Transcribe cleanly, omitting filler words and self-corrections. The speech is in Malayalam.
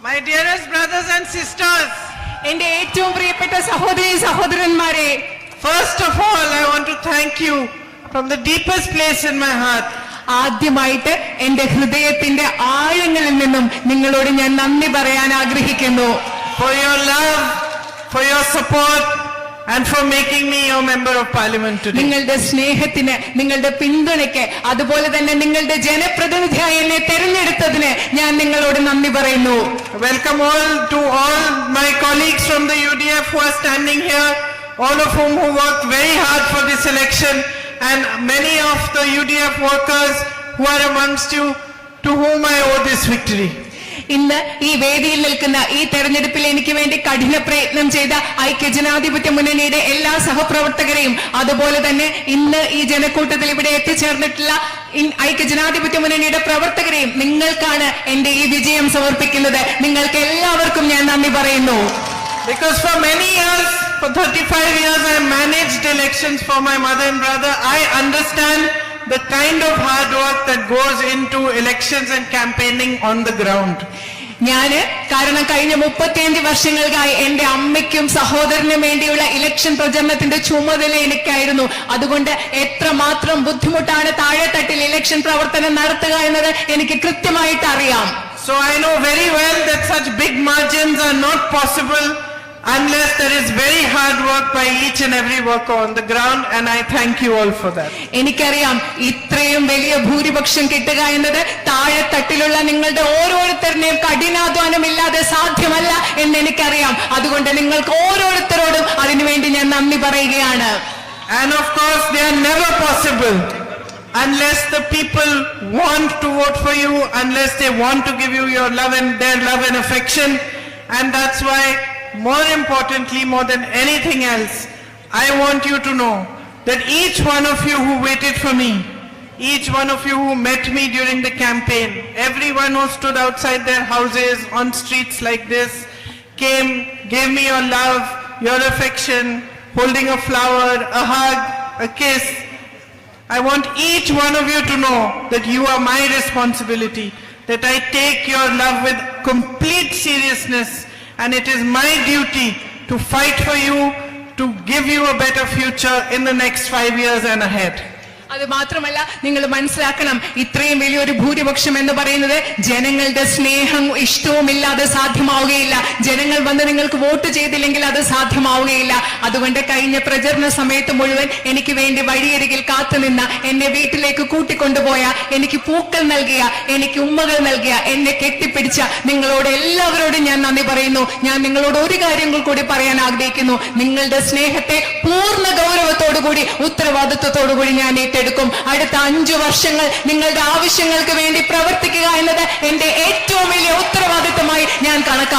My dearest brothers and sisters, എന്റെ ഏറ്റവും പ്രിയപ്പെട്ട സഹോദരി സഹോദരന്മാരെ, first of all, I want to thank you from the deepest place in my heart. ആദ്യമായിട്ട് എന്റെ ഹൃദയത്തിന്റെ ആഴങ്ങളിൽ നിന്നും നിങ്ങളോട് ഞാൻ നന്ദി പറയാൻ ആഗ്രഹിക്കുന്നു. For your love, for your support, and for making me your member of parliament today. നിങ്ങളുടെ സ്നേഹത്തിന്, നിങ്ങളുടെ പിന്തുണയ്ക്ക്, അതുപോലെ തന്നെ നിങ്ങളുടെ ജനപ്രതിനിധിയായി എന്നെ തെരഞ്ഞെടുത്തതിന് ഞാൻ നിങ്ങളോട് നന്ദി പറയുന്നു. Welcome to all my colleagues from the UDF who are standing here, all of whom who worked very hard for this election, and many of the UDF workers who are amongst you, to whom I owe this victory. ഇന്ന് ഈ വേദിയിൽ നിൽക്കുന്ന ഈ തെരഞ്ഞെടുപ്പിൽ എനിക്ക് വേണ്ടി കഠിന പ്രയത്നം ചെയ്ത ഐക്യജനാധിപത്യ മുന്നണിയുടെ എല്ലാ സഹപ്രവർത്തകരെയും, അതുപോലെ തന്നെ ഇന്ന് ഈ ജനക്കൂട്ടത്തിൽ ഇവിടെ എത്തിച്ചേർന്നിട്ടുള്ള ഐക്യജനാധിപത്യ മുന്നണിയുടെ പ്രവർത്തകരെയും നിങ്ങൾക്കാണ് എന്റെ ഈ വിജയം സമർപ്പിക്കുന്നത്. നിങ്ങൾക്ക് എല്ലാവർക്കും ഞാൻ നന്ദി പറയുന്നു. Because for many years, for 35 years, I managed elections for my mother and brother. I understand the kind of hard work that goes into elections and campaigning on the ground. കാരണം കഴിഞ്ഞ 35 വർഷങ്ങൾക്കായി എന്റെ അമ്മയ്ക്കും സഹോദരനും വേണ്ടിയുള്ള ഇലക്ഷൻ പ്രചരണത്തിന്റെ ചുമതല എനിക്കായിരുന്നു. അതുകൊണ്ട് എത്രമാത്രം ബുദ്ധിമുട്ടാണ് താഴെത്തട്ടിൽ ഇലക്ഷൻ പ്രവർത്തനം നടത്തുക എന്നത് എനിക്ക് കൃത്യമായിട്ട് അറിയാം. So I know very well that such big margins are not possible unless there is very hard work by each and every worker on the ground, and I thank you all for that. എനിക്കറിയാം ഇത്രയും വലിയ ഭൂരിപക്ഷം കിട്ടുക എന്നത് താഴെത്തട്ടിലുള്ള നിങ്ങളുടെ ഓരോരുത്തരുടെയും കഠിനാധ്വാനമില്ലാതെ സാധ്യമല്ല എന്ന് എനിക്കറിയാം. അതുകൊണ്ട് നിങ്ങൾക്ക് ഓരോരുത്തരോടും അതിനുവേണ്ടി ഞാൻ നന്ദി പറയുകയാണ്. And of course they are never possible unless the people want to vote for you, unless they want to give you your love and their love and affection. And that's why, more importantly, more than anything else, I want you to know that each one of you who waited for me, each one of you who met me during the campaign, everyone who stood outside their houses on streets like this, came, gave me your love, your affection, holding a flower, a hug, a kiss. I want each one of you to know that you are my responsibility, that I take your love with complete seriousness, and it is my duty to fight for you, to give you a better future in the next 5 years and ahead. അത് മാത്രമല്ല, നിങ്ങൾ മനസ്സിലാക്കണം, ഇത്രയും വലിയൊരു ഭൂരിപക്ഷം എന്ന് പറയുന്നത് ജനങ്ങളുടെ സ്നേഹം ഇഷ്ടവും ഇല്ലാതെ സാധ്യമാവുകയില്ല. ജനങ്ങൾ വന്ന് നിങ്ങൾക്ക് വോട്ട് ചെയ്തില്ലെങ്കിൽ അത് സാധ്യമാവുകയില്ല. അതുകൊണ്ട് കഴിഞ്ഞ പ്രചരണ സമയത്ത് മുഴുവൻ എനിക്ക് വേണ്ടി വഴിയരികിൽ കാത്തുനിന്ന, എന്നെ വീട്ടിലേക്ക് കൂട്ടിക്കൊണ്ടുപോയ, എനിക്ക് പൂക്കൾ നൽകിയ, എനിക്ക് ഉമ്മകൾ നൽകിയ, എന്നെ കെട്ടിപ്പിടിച്ച നിങ്ങളോട് എല്ലാവരോടും ഞാൻ നന്ദി പറയുന്നു. ഞാൻ നിങ്ങളോട് ഒരു കാര്യങ്ങൾ കൂടി പറയാൻ ആഗ്രഹിക്കുന്നു. നിങ്ങളുടെ സ്നേഹത്തെ പൂർണ്ണ ഗൗരവത്തോടുകൂടി, ഉത്തരവാദിത്വത്തോടുകൂടി ഞാൻ എടുക്കും. അടുത്ത 5 വർഷങ്ങൾ നിങ്ങളുടെ ആവശ്യങ്ങൾക്ക് വേണ്ടി പ്രവർത്തിക്കുക എന്നത് എന്റെ ഏറ്റവും വലിയ ഉത്തരവാദിത്തമായി ഞാൻ കണക്കാക്കുന്നു.